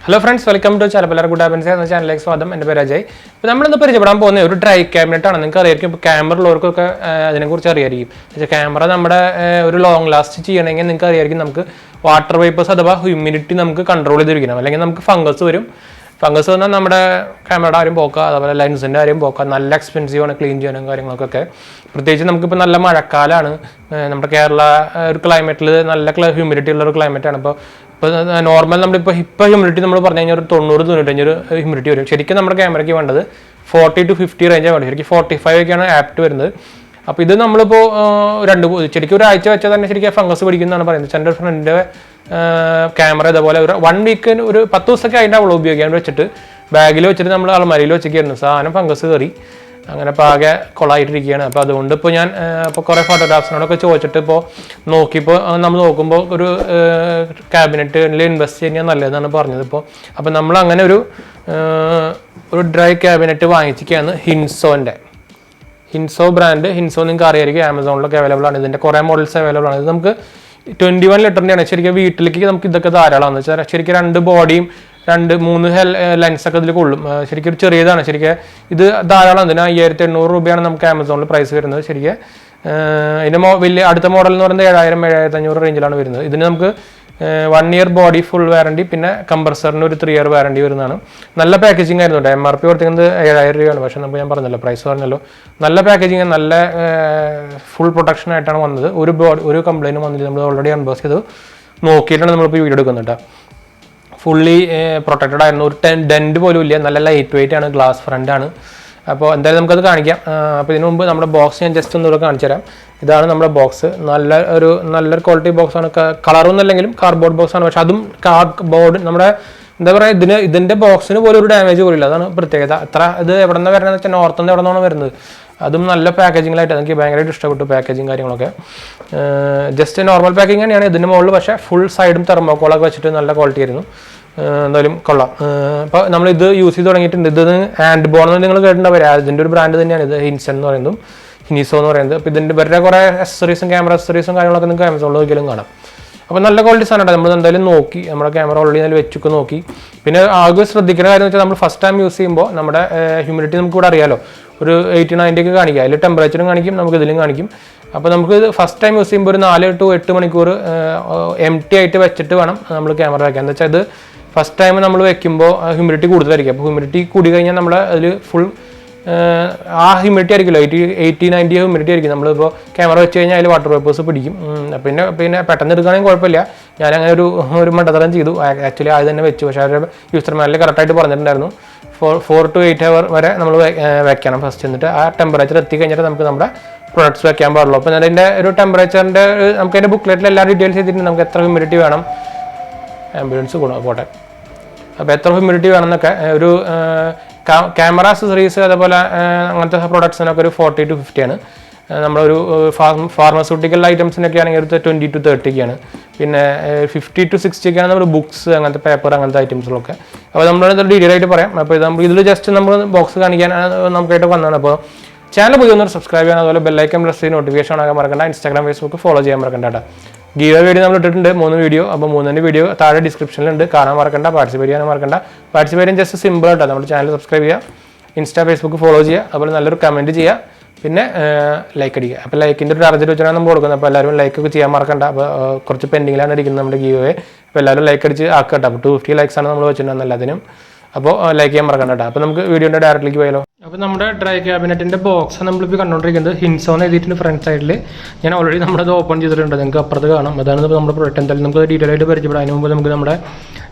Hello friends, welcome to 𝙑𝙑𝙬𝙬𝙯 എന്ന ചാനലിലേക്ക് സ്വാഗതം. എൻ്റെ പേര് അജയ്. ഇപ്പോൾ നമ്മളിന്ന് പരിചയപ്പെടാൻ പോകുന്ന ഒരു ഡ്രൈ ക്യാബിനറ്റ് ആണ്. നിങ്ങൾക്ക് അറിയായിരിക്കും, ഇപ്പോൾ ക്യാമറയുള്ളവർക്കൊക്കെ അതിനെക്കുറിച്ച് അറിയായിരിക്കും. പക്ഷേ ക്യാമറ നമ്മുടെ ഒരു ലോങ് ലാസ്റ്റ് ചെയ്യണമെങ്കിൽ നിങ്ങൾക്ക് അറിയായിരിക്കും, നമുക്ക് വാട്ടർ വേപ്പേഴ്സ് അഥവാ ഹ്യൂമിഡിറ്റി നമുക്ക് കൺട്രോൾ ചെയ്തിരിക്കണം, അല്ലെങ്കിൽ നമുക്ക് ഫംഗസ് വരും. ഫംഗസ് വന്നാൽ നമ്മുടെ ക്യാമറയുടെ ആരും പോക്കുക, അതുപോലെ ലെൻസിൻ്റെ ആരും പോക്കുക. നല്ല എക്സ്പെൻസീവ് ആണ് ക്ലീൻ ചെയ്യാനും കാര്യങ്ങൾക്കൊക്കെ. പ്രത്യേകിച്ച് നമുക്കിപ്പോൾ നല്ല മഴക്കാലമാണ്. നമ്മുടെ കേരള ഒരു ക്ലൈമറ്റിൽ നല്ല ഹ്യൂമിഡിറ്റി ഉള്ള ഒരു ക്ലൈമറ്റാണ്. ഇപ്പോൾ നോർമൽ നമ്മളിപ്പോൾ ഹ്യൂമിഡിറ്റി നമ്മൾ പറഞ്ഞു കഴിഞ്ഞാൽ ഒരു 90-95 ഹ്യൂമിഡിറ്റി വരും. ശരിക്കും നമ്മുടെ ക്യാമറയ്ക്ക് വേണ്ടത് 40 to 50 റേഞ്ചാണ് വേണ്ടത്. ശരിക്കും 45 ഒക്കെയാണ് ആപ്റ്റ് വരുന്നത്. അപ്പോൾ ഇത് നമ്മളിപ്പോൾ ശരിക്കും ഒരാഴ്ച വെച്ചാൽ തന്നെ ശരിക്കും ഫംഗസ് പിടിക്കുന്നതാണ് പറയുന്നത്. എൻ്റെ ഫ്രണ്ടിൻ്റെ ക്യാമറ ഇതേപോലെ ഒരു 1 വീക്ക് ഒരു 10 ദിവസമൊക്കെ അതിൻ്റെ അവൾ ഉപയോഗിക്കാൻ വെച്ചിട്ട് ബാഗിൽ വെച്ചിട്ട് നമ്മൾ അലമാരിയിൽ വെച്ചൊക്കെയായിരുന്നു. സാധനം ഫംഗസ് കയറി അങ്ങനെ ഇപ്പോൾ ആകെ കൊളായിട്ടിരിക്കുകയാണ്. അപ്പോൾ അതുകൊണ്ട് ഇപ്പോൾ ഞാൻ ഇപ്പോൾ കുറേ ഫോട്ടോഗ്രാഫ്സിനോടൊക്കെ ചോദിച്ചിട്ട് ഇപ്പോൾ നോക്കിയപ്പോൾ നമ്മൾ നോക്കുമ്പോൾ ഒരു ക്യാബിനറ്റിൽ ഇൻവെസ്റ്റ് ചെയ്യാൻ നല്ലതെന്നാണ് പറഞ്ഞത്. അപ്പോൾ നമ്മൾ അങ്ങനെ ഒരു ഡ്രൈ ക്യാബിനറ്റ് വാങ്ങിച്ചിരിക്കുകയാണ് ഹിൻസോ ബ്രാൻഡ്. ഹിൻസോ നിങ്ങൾക്ക് അറിയായിരിക്കും, ആമസോണിലൊക്കെ അവൈലബിൾ ആണ്. ഇതിൻ്റെ കുറേ മോഡൽസ് അവൈലബിൾ ആണ്. ഇത് നമുക്ക് 21 ലിറ്ററിൻ്റെയാണ്. ശരിക്കും വീട്ടിലേക്ക് നമുക്ക് ഇതൊക്കെ ധാരാളമാണെന്ന് വെച്ചാൽ ശരിക്കും 2 ബോഡിയും 2-3 ലെൻസൊക്കെ ഇതിൽ കൊള്ളും. ശരിക്കും ഒരു ചെറിയതാണ്. ശരിക്കും ഇത് ധാരാളം. ഇതിന് 5800 രൂപയാണ് നമുക്ക് ആമസോണിൽ പ്രൈസ് വരുന്നത്. ശരിക്കും ഇതിൻ്റെ വലിയ അടുത്ത മോഡൽ എന്ന് പറയുന്നത് 7000-7500 റേഞ്ചിലാണ് വരുന്നത്. ഇതിന് നമുക്ക് 1 ഇയർ ബോഡി ഫുൾ വാറണ്ടി, പിന്നെ കംപ്രസറിന് ഒരു 3 ഇയർ വാറണ്ടി വരുന്നതാണ്. നല്ല പാക്കേജിങ് ആയിരുന്നു. MRP കൊടുത്തിരിക്കുന്നത് 7000 രൂപയാണ്. പക്ഷേ നമുക്ക് ഞാൻ പറഞ്ഞല്ലോ, പ്രൈസ് പറഞ്ഞല്ലോ. നല്ല പാക്കേജിങ്, നല്ല ഫുൾ പ്രൊട്ടക്ഷൻ ആയിട്ടാണ് വന്നത്. ഒരു കംപ്ലൈൻറ്റും വന്നില്ല. നമ്മൾ ഓൾറെഡി അൺബോക്സ് ചെയ്ത് നോക്കിയിട്ടാണ് നമ്മളിപ്പോൾ വീഡിയോ എടുക്കുന്നുണ്ട്. ഫുള്ളി പ്രൊട്ടക്റ്റഡ് ആയിരുന്നു. ഒരു ഡെൻറ്റ് പോലും ഇല്ല. നല്ല ലൈറ്റ് വെയിറ്റ് ആണ്, ഗ്ലാസ് ഫ്രണ്ട് ആണ്. അപ്പോൾ എന്തായാലും നമുക്കത് കാണിക്കാം. അപ്പോൾ ഇതിനു മുമ്പ് നമ്മുടെ ബോക്സ് ഞാൻ ജസ്റ്റ് ഒന്നുകൂടെ കാണിച്ചു തരാം. ഇതാണ് നമ്മുടെ ബോക്സ്. നല്ലൊരു ക്വാളിറ്റി ബോക്സ് ആണ്. കളറൊന്നും അല്ലെങ്കിലും കാർഡ്ബോർഡ് ബോക്സ് ആണ്. പക്ഷെ അതും കാർഡ്ബോർഡ് നമ്മുടെ എന്താ പറയുക, ഇതിൻ്റെ ബോക്സിന് പോലും ഒരു ഡാമേജ് പോലില്ല. അതാണ് പ്രത്യേകത. ഇത് എവിടെ നിന്നാണ് വരുന്നതെന്ന് വെച്ചാൽ നോർത്ത് നിന്ന് എവിടെ നിന്നാണ് വരുന്നത്. അതും നല്ല പാക്കേജിങ്ങിലായിട്ട് എനിക്ക് ഭയങ്കരമായിട്ട് ഇഷ്ടപ്പെട്ടു പാക്കേജിങ് കാര്യങ്ങളൊക്കെ. ജസ്റ്റ് നോർമൽ പാക്കിങ് തന്നെയാണ് ഇതിന് മുകളിൽ, പക്ഷേ ഫുൾ സൈഡും തെർമോക്കോളൊക്കെ വെച്ചിട്ട് നല്ല ക്വാളിറ്റി ആയിരുന്നു. എന്തായാലും കൊള്ളാം. അപ്പോൾ നമ്മളിത് യൂസ് ചെയ്ത് തുടങ്ങിയിട്ടുണ്ട്. ഇത് ഹാൻഡ് ബോൺ എന്ന് നിങ്ങൾ കേട്ടിട്ടുണ്ടാവും. അതിൻ്റെ ഒരു ബ്രാൻഡ് തന്നെയാണ് ഇത്, ഹിൻസൺ എന്ന് പറയുന്നതും ഹിനിസോ എന്ന് പറയുന്നത്. അപ്പോൾ ഇതിൻ്റെ വേറെ കുറേ അക്സസറീസും ക്യാമറ അക്സസറീസും കാര്യങ്ങളൊക്കെ നിങ്ങൾക്ക് ആമസോണിൽ നോക്കിയാലും കാണാം. അപ്പോൾ നല്ല ക്വാളിറ്റി സാധനമാണ്. നമ്മൾ എന്തായാലും നോക്കി, നമ്മുടെ ക്യാമറ ഓൾറെഡി അതിൽ വെച്ചൊക്കെ നോക്കി. പിന്നെ ആകെ ശ്രദ്ധിക്കുന്ന കാര്യം എന്ന് വെച്ചാൽ നമ്മൾ ഫസ്റ്റ് ടൈം യൂസ് ചെയ്യുമ്പോൾ നമ്മുടെ ഹ്യൂമിഡിറ്റി നമുക്ക് ഇവിടെ അറിയാമല്ലോ, ഒരു 80-90 ഒക്കെ കാണിക്കുക. അതിൽ ടെമ്പറേച്ചറും കാണിക്കും, നമുക്ക് ഇതിലും കാണിക്കും. അപ്പോൾ നമുക്ക് ഫസ്റ്റ് ടൈം യൂസ് ചെയ്യുമ്പോൾ ഒരു 4 to 8 മണിക്കൂർ എംപ്റ്റി ആയിട്ട് വെച്ചിട്ട് വേണം നമ്മൾ ക്യാമറ വയ്ക്കാൻ. എന്താ വെച്ചാൽ ഇത് ഫസ്റ്റ് ടൈം നമ്മൾ വെക്കുമ്പോൾ ഹ്യൂമിഡിറ്റി കൂടുതലായിരിക്കും. അപ്പോൾ ഹ്യൂമിഡിറ്റി കൂടി കഴിഞ്ഞാൽ നമ്മൾ അതിൽ ഫുൾ ആ ഹ്യൂമിഡിറ്റി ആയിരിക്കുമല്ലോ, 80-90 ഹ്യൂമിഡിറ്റി ആയിരിക്കും. നമ്മളിപ്പോൾ ക്യാമറ വെച്ച് കഴിഞ്ഞാൽ അതിൽ വാട്ടർ വേപ്പേഴ്സ് പിടിക്കും. പിന്നെ പെട്ടെന്ന് എടുക്കുകയാണെങ്കിൽ കുഴപ്പമില്ല. ഞാനങ്ങനെ ഒരു മണ്ടത്തരം ചെയ്തു. ആക്ച്വലി അത് തന്നെ വെച്ചു. പക്ഷേ അവരുടെ യൂസർ മാനുവലിൽ കറക്റ്റായിട്ട് പറഞ്ഞിട്ടുണ്ടായിരുന്നു 4 to 8 hour വരെ നമ്മൾ വെക്കണം ഫസ്റ്റ്. എന്നിട്ട് ആ ടെമ്പറേച്ചർ എത്തിക്കഴിഞ്ഞിട്ട് നമുക്ക് നമ്മുടെ പ്രൊഡക്ട്സ് വെക്കാൻ പാടുള്ളൂ. അപ്പോൾ അതിൻ്റെ ഒരു ടെമ്പറേച്ചറിൻ്റെ നമുക്ക് അതിൻ്റെ ബുക്ക്ലെറ്റിൽ എല്ലാ ഡീറ്റെയിൽസ് ചെയ്തിട്ടുണ്ട്. നമുക്ക് എത്ര ഹ്യൂമിഡിറ്റി വേണം, ആംബുലൻസ് പോട്ടെ, അപ്പോൾ എത്ര ഹ്യൂമിഡിറ്റി വേണമെന്നൊക്കെ. ഒരു ക്യാമറ അക്സസറീസ് അതേപോലെ അങ്ങനത്തെ പ്രൊഡക്ട്സിനൊക്കെ ഒരു 40 to 50 ആണ്. നമ്മളൊരു ഫാർമസ്യൂട്ടിക്കൽ ഐറ്റംസിനൊക്കെ ആണെങ്കിൽ ഒരു 20 to 30 പിന്നെ 50 to 60 നമ്മൾ ബുക്സ്, അങ്ങനത്തെ പേപ്പർ, അങ്ങനത്തെ ഐറ്റംസിലൊക്കെ. അപ്പോൾ നമ്മളത് ഡീറ്റെയിൽ ആയിട്ട് പറയാം. അപ്പോൾ ഇതിൽ ജസ്റ്റ് നമ്മൾ ബോക്സ് കാണിക്കാൻ നമുക്കായിട്ട് വന്നതാണ്. അപ്പോൾ ചാനൽ പുതിയ ഒന്ന് സബ്സ്ക്രൈബ് ചെയ്യാൻ, അതുപോലെ ബെല്ലൈക്കൺ പ്രസ് ചെയ്ത് നോട്ടിഫിക്കേഷൻ ആകാൻ മറക്കണ്ട. ഇൻസ്റ്റാഗ്രാം, ഫേസ്ബുക്ക് ഫോളോ ചെയ്യാൻ മറക്കണ്ട കേട്ടോ. ഗീവ് വീഡിയോ നമ്മൾ ഇട്ടിട്ടുണ്ട് 3 വീഡിയോ. അപ്പോൾ 3 വീഡിയോ താഴെ ഡിസ്ക്രിപ്ഷനിലുണ്ട്, കാണാൻ മറക്കണ്ട. പാർട്ടിസിപ്പേറ്റ് ചെയ്യാൻ മറക്കണ്ട. പാർട്ടിസിപ്പേറ്റ് ചെയ്യാൻ ജസ്റ്റ് സിമ്പിൾ ആയിട്ടാണ്. നമ്മുടെ ചാനൽ സബ്സ്ക്രൈബ് ചെയ്യുക, ഇൻസ്റ്റാ ഫേസ്ബുക്ക് ഫോളോ ചെയ്യുക, അതുപോലെ നല്ലൊരു കമൻറ്റ് ചെയ്യുക, പിന്നെ ലൈക്ക് അടിക്കുക. അപ്പോൾ ലൈക്കിൻ്റെ ഒരു ടാർഗറ്റ് വെച്ചാണ് നമ്മൾ കൊടുക്കുന്നത്. അപ്പോൾ എല്ലാവരും ലൈക്ക് ഒക്കെ ചെയ്യാൻ മറക്കണ്ട. അപ്പോൾ കുറച്ച് പെൻഡിങ്ങിലാണ് ഇരിക്കുന്നത് നമ്മുടെ ഗീവ്. അപ്പോൾ എല്ലാവരും ലൈക്ക് അടിച്ച് ആക്കട്ടെ. അപ്പോൾ 250 ലൈക്സാണ് നമ്മൾ വെച്ചിട്ടുണ്ടെന്ന് എല്ലാത്തിനും. അപ്പോൾ ലൈക്ക് ചെയ്യാൻ മറക്കണ്ട കേട്ടോ. അപ്പോൾ നമുക്ക് വീഡിയോൻ്റെ ഡയറക്റ്റിലേക്ക് പോയാലോ. അപ്പോൾ നമ്മുടെ ഡ്രൈ ക്യാബിനറ്റിൻ്റെ ബോക്സ് നമ്മളിപ്പോൾ കണ്ടുകൊണ്ടിരിക്കുന്നത് ഹിൻസോ എന്ന് എഴുതിയിട്ടുണ്ട് ഫ്രണ്ട് സൈഡിൽ. ഞാൻ ഓൾറെഡി നമ്മളത് ഓപ്പൺ ചെയ്തിട്ടുണ്ട്, നിങ്ങൾക്ക് അപ്പുറത്ത് കാണാം. അതാണ് നമ്മുടെ പ്രൊഡക്റ്റ്. എന്തായാലും നമുക്ക് ഡീറ്റെയിൽ ആയിട്ട് പരിചയപ്പെടാം. അതിന് മുമ്പ് നമുക്ക് നമ്മുടെ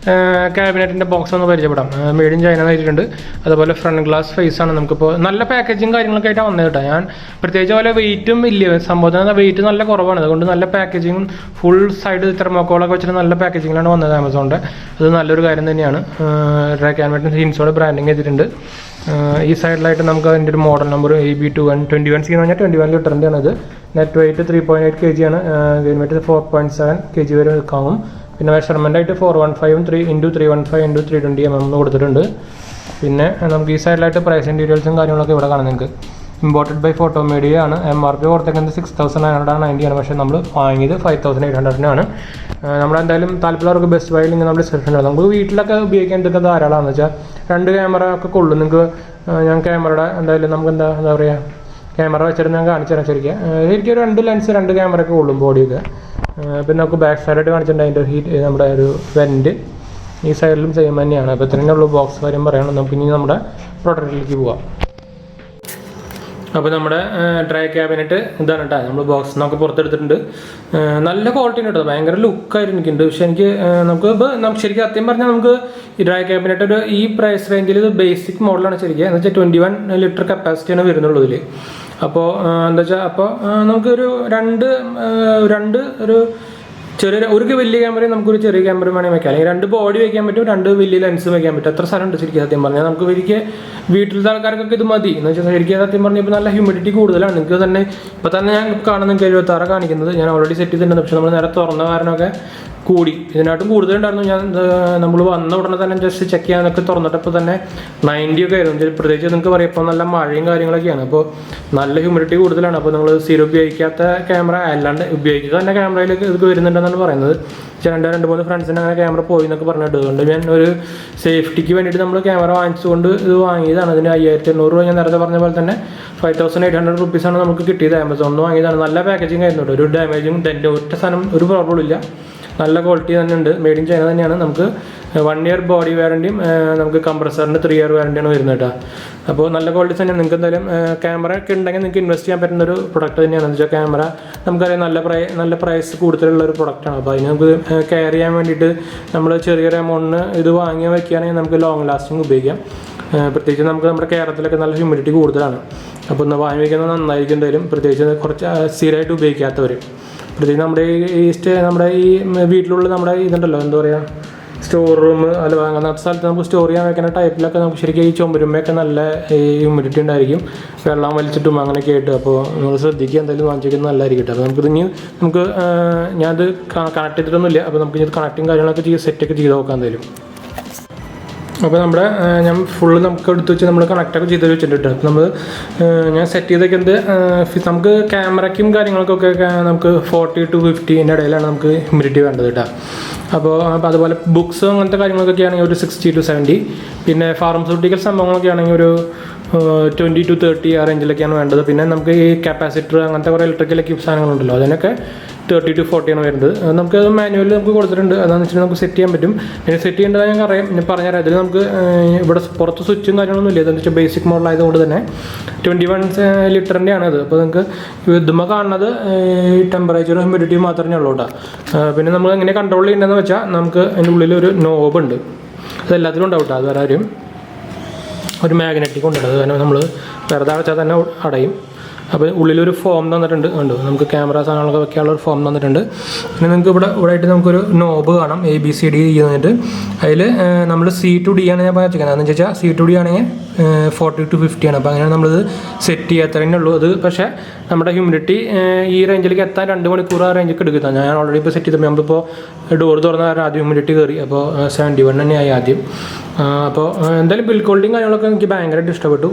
ക്യാബിനറ്റിൻ്റെ ബോക്സ് ഒന്ന് പരിചയപ്പെടാം. മെയ്ഡ് ഇൻ ചൈന ആയിട്ടുണ്ട്. അതുപോലെ ഫ്രണ്ട് ഗ്ലാസ് ഫേസ് ആണ്. നമുക്കിപ്പോൾ നല്ല പാക്കേജിങ് കാര്യങ്ങളൊക്കെ ആയിട്ടാണ് വന്നത് കേട്ടോ. ഞാൻ പ്രത്യേകിച്ച് പോലെ വെയിറ്റും ഇല്ല, സംഭവത്തിന് വെയിറ്റ് നല്ല കുറവാണ്. അതുകൊണ്ട് നല്ല പാക്കേജിങ്ങും ഫുൾ സൈഡ് തെർമോക്കോളൊക്കെ വെച്ചിട്ട് നല്ല പാക്കേജിങ്ങിലാണ് വന്നത് ആമസോണിൻ്റെ. അത് നല്ലൊരു കാര്യം തന്നെയാണ്. ഡ്രൈ ക്യാബിനറ്റിന് ഹിൻസോയുടെ ബ്രാൻഡിങ് ചെയ്തിട്ടുണ്ട്. ഈ സൈഡിലായിട്ട് നമുക്ക് അതിൻ്റെ ഒരു മോഡൽ നമ്പർ AB21C എന്ന് പറഞ്ഞാൽ 21 ലിറ്ററിൻ്റെ ആണ്. ഇത് നെറ്റ് വെയിറ്റ് 3.8 kg ആണ്. ഗെയിൻ വെയിറ്റ് 4.7 kg വരെ നിൽക്കാവും. പിന്നെ മെഷർമെൻ്റ് ആയിട്ട് 415 3x315 x 320 mm കൊടുത്തിട്ടുണ്ട്. പിന്നെ നമുക്ക് ഈ സൈഡിലായിട്ട് പ്രൈസിൻ്റെ ഡീറ്റെയിൽസും കാര്യങ്ങളൊക്കെ ഇവിടെ കാണാം നിങ്ങൾക്ക്. ഇമ്പോർട്ടഡ് ബൈ ഫോട്ടോമീഡിയ ആണ്. MRP കൊടുത്തേക്കുന്നത് 6990 ആണ്. പക്ഷേ നമ്മൾ വാങ്ങിയത് 5800 നമ്മളെന്തായാലും താല്പര്യമുള്ളവർക്ക് ബെസ്റ്റ് ബൈ ലിങ്ക് നമ്മൾ ഡിസ്ക്രിപ്ഷനിലാണ്. നമുക്ക് വീട്ടിലൊക്കെ ഉപയോഗിക്കാൻ ഇതൊക്കെ ധാരാളമാണെന്ന് വെച്ചാൽ 2 ക്യാമറ ഒക്കെ കൊള്ളും. നിങ്ങൾക്ക് ഞാൻ ക്യാമറയുടെ എന്തായാലും നമുക്ക് എന്താ പറയുക ക്യാമറ വെച്ചിട്ട് ഞാൻ കാണിച്ചു തരാം. ശരിക്കും ഒരു 2 ലെൻസ് 2 ക്യാമറ ഒക്കെ കൊള്ളും ബോഡിയൊക്കെ. പിന്നെ നമുക്ക് ബാക്ക് സൈഡായിട്ട് കാണിച്ചിട്ടുണ്ട് അതിൻ്റെ ഹീറ്റ് നമ്മുടെ ഒരു വെൻറ്റ് ഈ സൈഡിലും സെയിം തന്നെയാണ്. അപ്പോൾ ഇത്രയേ ഉള്ളൂ ബോക്സ് കാര്യം പറയണം. നമുക്ക് ഇനി നമ്മുടെ പ്രൊഡക്റ്റിലേക്ക് പോവാം. അപ്പോൾ നമ്മുടെ ഡ്രൈ ക്യാബിനറ്റ് ഇതാണ് കേട്ടോ. നമ്മൾ ബോക്സ് നമുക്ക് പുറത്തെടുത്തിട്ടുണ്ട്. നല്ല ക്വാളിറ്റി ഉണ്ട് കേട്ടോ, ഭയങ്കര ലുക്കായിട്ട് എനിക്കുണ്ട്. പക്ഷേ എനിക്ക് നമുക്ക് ശരിക്കും സത്യം പറഞ്ഞാൽ നമുക്ക് ഈ ഡ്രൈ ക്യാബിനറ്റ് ഒരു ഈ പ്രൈസ് റേഞ്ചിൽ ഇത് ബേസിക് മോഡലാണ് ശരിക്കും. എന്ന് വെച്ചാൽ 21 ലിറ്റർ കപ്പാസിറ്റിയാണ് വരുന്നുള്ളൂ ഇതിൽ. അപ്പോൾ എന്താ വെച്ചാൽ അപ്പോൾ നമുക്കൊരു ഒരു ചെറിയ ഒരു വലിയ ക്യാമറയും നമുക്കൊരു ചെറിയ ക്യാമറ വേണമെങ്കിൽ വെക്കാം, അല്ലെങ്കിൽ 2 ബോഡി വയ്ക്കാൻ പറ്റും, 2 വലിയ ലെൻസ് വയ്ക്കാൻ പറ്റും. എത്ര സ്ഥലമുണ്ട് ശരിക്കും സത്യം പറഞ്ഞാൽ. നമുക്ക് ശരിക്കും വീട്ടിലത്തെ ആൾക്കാർക്കൊക്കെ ഇത് മതി എന്ന് വെച്ചാൽ ശരിക്കും സത്യം പറഞ്ഞാൽ ഇപ്പോൾ നല്ല ഹ്യൂമിഡിറ്റി കൂടുതലാണ്. നിങ്ങൾക്ക് തന്നെ ഇപ്പോൾ തന്നെ ഞാൻ കാണുന്ന 76 കാണിക്കുന്നത് ഞാൻ ഓൾറെഡി സെറ്റ് ചെയ്തിട്ടുണ്ട്. പക്ഷേ നമ്മൾ നേരെ തുറന്ന കാരണമൊക്കെ കൂടി ഇതിനായിട്ടും കൂടുതലുണ്ടായിരുന്നു. ഞാൻ നമ്മൾ വന്ന ഉടനെ തന്നെ ജസ്റ്റ് ചെക്ക് ചെയ്യാനൊക്കെ തുറന്നിട്ടപ്പോൾ തന്നെ 90 ഒക്കെ ആയിരുന്നു. പ്രത്യേകിച്ച് നിങ്ങൾക്ക് പറയാം ഇപ്പോൾ നല്ല മഴയും കാര്യങ്ങളൊക്കെയാണ്. അപ്പോൾ നല്ല ഹ്യൂമിഡിറ്റി കൂടുതലാണ്. അപ്പോൾ നമ്മൾ സ്ഥിരം ഉപയോഗിക്കാത്ത ക്യാമറ അല്ലാണ്ട് ഉപയോഗിക്കുക തന്നെ ക്യാമറയിലേക്ക് ഇത് വരുന്നുണ്ടെന്നാണ് പറയുന്നത്. 2-3 ഫ്രണ്ട്സിന് അങ്ങനെ ക്യാമറ പോയി എന്നൊക്കെ പറഞ്ഞിട്ട്, അതുകൊണ്ട് ഞാൻ ഒരു സേഫ്റ്റിക്ക് വേണ്ടിയിട്ട് നമ്മൾ ക്യാമറ വാങ്ങിച്ചുകൊണ്ട് ഇത് വാങ്ങിയതാണ്. അതിന് 5800 രൂപ ഞാൻ നേരത്തെ പറഞ്ഞ പോലെ തന്നെ 5800 റുപ്പീസാണ് നമുക്ക് കിട്ടിയത്. ആമസോണിൽ നിന്ന് വാങ്ങിയതാണ്. നല്ല പാക്കേജിങ് ആയിരുന്നു, ഒരു ഡാമേജും ഒറ്റ സാധനം ഒരു പ്രോബ്ലം ഇല്ല. നല്ല ക്വാളിറ്റി തന്നെ ഉണ്ട്. മെയ്ഡ് ഇൻ ചൈന തന്നെയാണ്. നമുക്ക് 1 ഇയർ ബോഡി വാറണ്ടിയും നമുക്ക് കംപ്രസറിന് 3 ഇയർ വാറണ്ടിയാണ് വരുന്നത് കേട്ടോ. അപ്പോൾ നല്ല ക്വാളിറ്റി തന്നെയാണ്. നിങ്ങൾക്ക് എന്തായാലും ക്യാമറ ഒക്കെ ഉണ്ടെങ്കിൽ നിങ്ങൾക്ക് ഇൻവെസ്റ്റ് ചെയ്യാൻ പറ്റുന്ന ഒരു പ്രൊഡക്റ്റ് തന്നെയാണ്. എന്ന് വെച്ചാൽ ക്യാമറ നമുക്കറിയാം നല്ല പ്രൈസ് കൂടുതലുള്ള ഒരു പ്രൊഡക്റ്റാണ്. അപ്പോൾ അതിന് നമുക്ക് കെയർ ചെയ്യാൻ വേണ്ടിയിട്ട് നമ്മൾ ചെറിയൊരു എമൗണ്ടിന് ഇത് വാങ്ങി വയ്ക്കുകയാണെങ്കിൽ നമുക്ക് ലോങ് ലാസ്റ്റിംഗ് ഉപയോഗിക്കാം. പ്രത്യേകിച്ച് നമുക്ക് നമ്മുടെ കേരളത്തിലൊക്കെ നല്ല ഹ്യൂമിഡിറ്റി കൂടുതലാണ്. അപ്പോൾ ഒന്ന് വാങ്ങി വയ്ക്കുന്നത് നന്നായിരിക്കും എന്തായാലും. പ്രത്യേകിച്ച് കുറച്ച് സ്ഥിരമായിട്ട് ഉപയോഗിക്കാത്തവർ, പ്രത്യേകിച്ച് നമ്മുടെ ഈ വീട്ടിലുള്ള നമ്മുടെ ഇതുണ്ടല്ലോ എന്താ പറയുക സ്റ്റോർ റൂം അല്ല അങ്ങനത്തെ സ്ഥലത്ത് നമുക്ക് സ്റ്റോർ ചെയ്യാൻ വെക്കുന്ന ടൈപ്പിലൊക്കെ നമുക്ക് ശരിക്കും ഈ ചുമരുമയൊക്കെ നല്ല ഹ്യൂമിഡിറ്റി ഉണ്ടായിരിക്കും, വെള്ളം വലിച്ചിട്ടും അങ്ങനെയൊക്കെ ആയിട്ട്. അപ്പോൾ നമ്മൾ ശ്രദ്ധിക്കുക, എന്തായാലും വാങ്ങിച്ചിരിക്കുന്നത് നല്ലതായിരിക്കും. അപ്പോൾ നമുക്ക് ഞാനത് കണക്ട് ചെയ്തിട്ടൊന്നുമില്ല. അപ്പോൾ നമുക്ക് ഇത് കണക്റ്റും കാര്യങ്ങളൊക്കെ സെറ്റൊക്കെ ചെയ്ത് നോക്കാം എന്തായാലും. അപ്പോൾ നമ്മുടെ ഞാൻ ഫുള്ള് നമുക്ക് എടുത്ത് വെച്ച് നമ്മൾ കണക്റ്റൊക്കെ ചെയ്ത് വെച്ചിട്ടുണ്ട്. അപ്പോൾ ഞാൻ സെറ്റ് ചെയ്തൊക്കെന്ത് നമുക്ക് ക്യാമറയ്ക്കും കാര്യങ്ങൾക്കൊക്കെ നമുക്ക് 40 to 50 ഇടയിലാണ് നമുക്ക് ഹ്യൂമിഡിറ്റി വേണ്ടത് കേട്ടോ. അപ്പോൾ അതുപോലെ ബുക്സ് അങ്ങനത്തെ കാര്യങ്ങളൊക്കെ ആണെങ്കിൽ ഒരു 60 to 70. പിന്നെ ഫാർമസ്യൂട്ടിക്കൽ സംഭവങ്ങളൊക്കെ ആണെങ്കിൽ ഒരു 20 to 30 ആ റേഞ്ചിലൊക്കെയാണ് വേണ്ടത്. പിന്നെ നമുക്ക് ഈ കപ്പാസിറ്റർ അങ്ങനത്തെ കുറേ ഇലക്ട്രിക്കൽ സാധനങ്ങളുണ്ടല്ലോ, അതിനൊക്കെ 30 to 40 ആണ് വരുന്നത്. നമുക്ക് മാനുവൽ നമുക്ക് കൊടുത്തിട്ടുണ്ട്. അതാണെന്ന് വെച്ചാൽ നമുക്ക് സെറ്റ് ചെയ്യാൻ പറ്റും. പിന്നെ സെറ്റ് ചെയ്യേണ്ടത് ഞാൻ പറഞ്ഞുതരാം. ഇതിൽ നമുക്ക് ഇവിടെ പുറത്ത് സ്വിച്ചും കാര്യങ്ങളൊന്നും ഇല്ല. ഇതെന്ന് വെച്ചാൽ ബേസിക് മോഡൽ ആയതുകൊണ്ട് തന്നെ 21 ലിറ്ററിൻ്റെ ആണത്. അപ്പോൾ നിങ്ങൾക്ക് ഇതുമ്പോൾ കാണുന്നത് ടെമ്പറേച്ചറും ഹ്യൂമിഡിറ്റിയും മാത്രമേ ഉള്ളൂ കേട്ടോ. പിന്നെ നമ്മൾ എങ്ങനെ കൺട്രോൾ ചെയ്യേണ്ടതെന്ന് വെച്ചാൽ നമുക്ക് അതിൻ്റെ ഉള്ളിലൊരു നോബ് ഉണ്ട്. അതെല്ലാത്തിലും ഉണ്ടാവും കേട്ടോ. അത് വേറെ ഒരു മാഗ്നറ്റിക് ഉണ്ട്. അത് തന്നെ നമ്മൾ വെറുതെ അടച്ചാൽ തന്നെ അടയും. അപ്പോൾ ഉള്ളിലൊരു ഫോം തന്നിട്ടുണ്ട്, കണ്ടു നമുക്ക് ക്യാമറ സാധനങ്ങളൊക്കെ വെക്കാനുള്ള ഒരു ഫോം തന്നിട്ടുണ്ട്. പിന്നെ നിങ്ങൾക്ക് ഇവിടെ ആയിട്ട് നമുക്കൊരു നോബ് കാണാം, ABCD എന്നിട്ട് അതിൽ നമ്മൾ C to D ആണ് ഞാൻ വെച്ചിരിക്കുന്നത്. എന്ന് വെച്ചാൽ C to D ആണെങ്കിൽ 40 to 50 ആണ്. അപ്പോൾ അങ്ങനെ നമ്മളിത് സെറ്റ് ചെയ്യാത്തതന്നെ ഉള്ളൂ. അത് പക്ഷേ നമ്മുടെ ഹ്യൂമിഡിറ്റി ഈ റേഞ്ചിലേക്ക് എത്താൻ 2 മണിക്കൂർ ആ റേഞ്ചിലേക്ക് എടുക്കുക. ഞാൻ ഓൾറെഡി ഇപ്പോൾ സെറ്റ് ചെയ്തപ്പോൾ നമ്മളിപ്പോൾ ഡോർ തുറന്ന ആദ്യം ഹ്യൂമിഡിറ്റി കയറി. അപ്പോൾ 71 തന്നെയായി ആദ്യം. അപ്പോൾ എന്തായാലും ബിൽഡ് ക്വാളിറ്റിയും കാര്യങ്ങളൊക്കെ എനിക്ക് ഭയങ്കരമായിട്ട് ഇഷ്ടപ്പെട്ടു.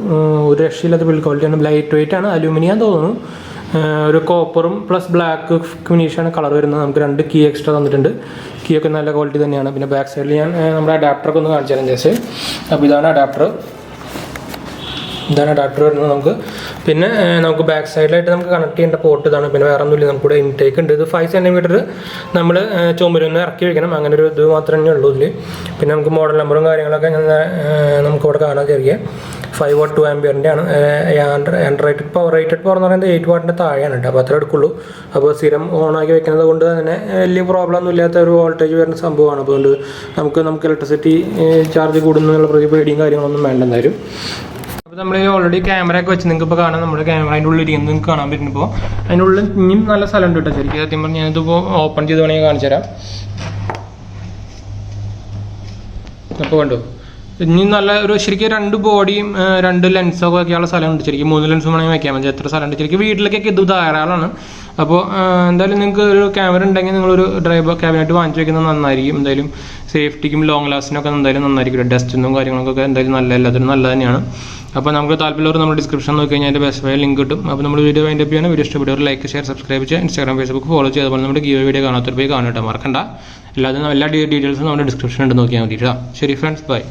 ഒരു രക്ഷയില്ലാത്ത ബിൽഡ് ക്വാളിറ്റിയാണ്. ലൈറ്റ് വെയിറ്റ് ആണ്, അലൂമിനിയം തോന്നുന്നു. ഒരു കോപ്പറും പ്ലസ് ബ്ലാക്ക് ഫിനിഷാണ് കളർ വരുന്നത്. നമുക്ക് 2 കീ എക്സ്ട്രാ തന്നിട്ടുണ്ട്. കീ ഒക്കെ നല്ല ക്വാളിറ്റി തന്നെയാണ്. പിന്നെ ബാക്ക് സൈഡിൽ ഞാൻ നമ്മുടെ അഡാപ്റ്ററൊക്കെ ഒന്ന് കാണിച്ചു തരാം ജസ്റ്റ്. അപ്പോൾ ഇതാണ് അഡാപ്റ്റർ വരുന്നത് നമുക്ക്. പിന്നെ നമുക്ക് ബാക്ക് സൈഡിലായിട്ട് നമുക്ക് കണക്ട് ചെയ്യേണ്ട പോർട്ട് ഇതാണ്. പിന്നെ വേറെ ഒന്നുമില്ല, നമുക്കിവിടെ ഇൻടേക്ക് ഉണ്ട്. ഇത് 5 സെൻറ്റിമീറ്റർ നമ്മൾ ചുമരുന്ന് ഇറക്കി വയ്ക്കണം. അങ്ങനെ ഒരു ഇത് മാത്രമേ ഉള്ളൂ ഇതിൽ. പിന്നെ നമുക്ക് മോഡൽ നമ്പറും കാര്യങ്ങളൊക്കെ നമുക്കിവിടെ കാണാൻ ചെറിയ 5 watt 2 ആംപിയറിൻ്റെ ആണ്. റേറ്റഡ് പവർ എന്ന് പറയുന്നത് 8 വാട്ടിൻ്റെ താഴെയാണ് കേട്ടോ. അപ്പോൾ അത്ര എടുക്കുള്ളൂ. അപ്പോൾ സ്ഥിരം ഓണാക്കി വെക്കുന്നത് കൊണ്ട് തന്നെ വലിയ പ്രോബ്ലം ഒന്നും ഇല്ലാത്ത ഒരു വോൾട്ടേജ് വരുന്ന സംഭവമാണ്. അപ്പോൾ അതുകൊണ്ട് നമുക്ക് ഇലക്ട്രിസിറ്റി ചാർജ് കൂടുന്നുള്ള പേടിയും കാര്യങ്ങളൊന്നും വേണ്ട എന്തായാലും. അപ്പോൾ നമ്മൾ ഓൾറെഡി ക്യാമറയൊക്കെ വെച്ച് നിങ്ങൾക്ക് ഇപ്പോൾ കാണാം. നമ്മുടെ ക്യാമറ അതിൻ്റെ ഉള്ളിൽ ഇരിക്കുന്നത് നിങ്ങൾക്ക് കാണാൻ പറ്റുമ്പോൾ അതിൻ്റെ ഉള്ളിൽ ഇനിയും നല്ല സ്ഥലമുണ്ട് കേട്ടോ. ശരിക്കും സത്യം പറഞ്ഞാൽ ഞാനിതിപ്പോൾ ഓപ്പൺ ചെയ്ത് വേണമെങ്കിൽ കാണിച്ചു തരാം. അപ്പോൾ കണ്ടു ഇനി നല്ല ഒരു ശരിക്കും 2 ബോഡിയും 2 ലെൻസൊക്കെ വയ്ക്കാനുള്ള സ്ഥലമുണ്ട്. ശരിക്കും 3 ലെൻസും വേണമെങ്കിൽ വയ്ക്കാൻ പറ്റും. എത്ര സ്ഥലമുണ്ട് ശരിക്കും വീട്ടിലേക്കൊക്കെ ഇത് ധാരാളമാണ്. അപ്പോൾ എന്തായാലും നിങ്ങൾക്ക് ഒരു ക്യാമറ ഉണ്ടെങ്കിൽ നിങ്ങളൊരു ഡ്രൈവർ ക്യാബിനറ്റ് വാങ്ങിച്ചു വയ്ക്കുന്നത് നന്നായിരിക്കും. എന്തായാലും സേഫ്റ്റിക്കും ലോങ് ലാസ്റ്റിനൊക്കെ എന്തായാലും നന്നായിരിക്കും. ഡസ്റ്റിനും കാര്യങ്ങൾക്കൊക്കെ എന്തായാലും എല്ലാത്തിനും നല്ലത് തന്നെയാണ്. അപ്പോൾ നമുക്ക് താല്പര്യമുള്ളവർ നമ്മുടെ ഡിസ്ക്രിപ്ഷൻ നോക്കി കഴിഞ്ഞാൽ അതിൻ്റെ ബെസ്റ്റ് ലിങ്ക് കിട്ടും. അപ്പോൾ നമ്മൾ വീഡിയോ അതിൻ്റെ ചെയ്യാൻ വീഡിയോ ഇഷ്ടപ്പെട്ടവർ ലൈക്ക് ഷെയർ സബ്സ്ക്രൈബ് ചെയ്യുക. ഇൻസ്റ്റാഗ്രാം ഫേസ്ബുക്ക് ഫോളോ ചെയ്യുക. അതുപോലെ നമ്മുടെ വീഡിയോ കാണാത്തൊരു പോയി കാണട്ടെ മറക്കണ്ട. എല്ലാ ഡീറ്റെയിൽസും നമ്മുടെ ഡിസ്ക്രിപ്ഷൻ ഉണ്ട് നോക്കിയാൽ മതി. ശരി ഫ്രണ്ട്സ്, ബൈ.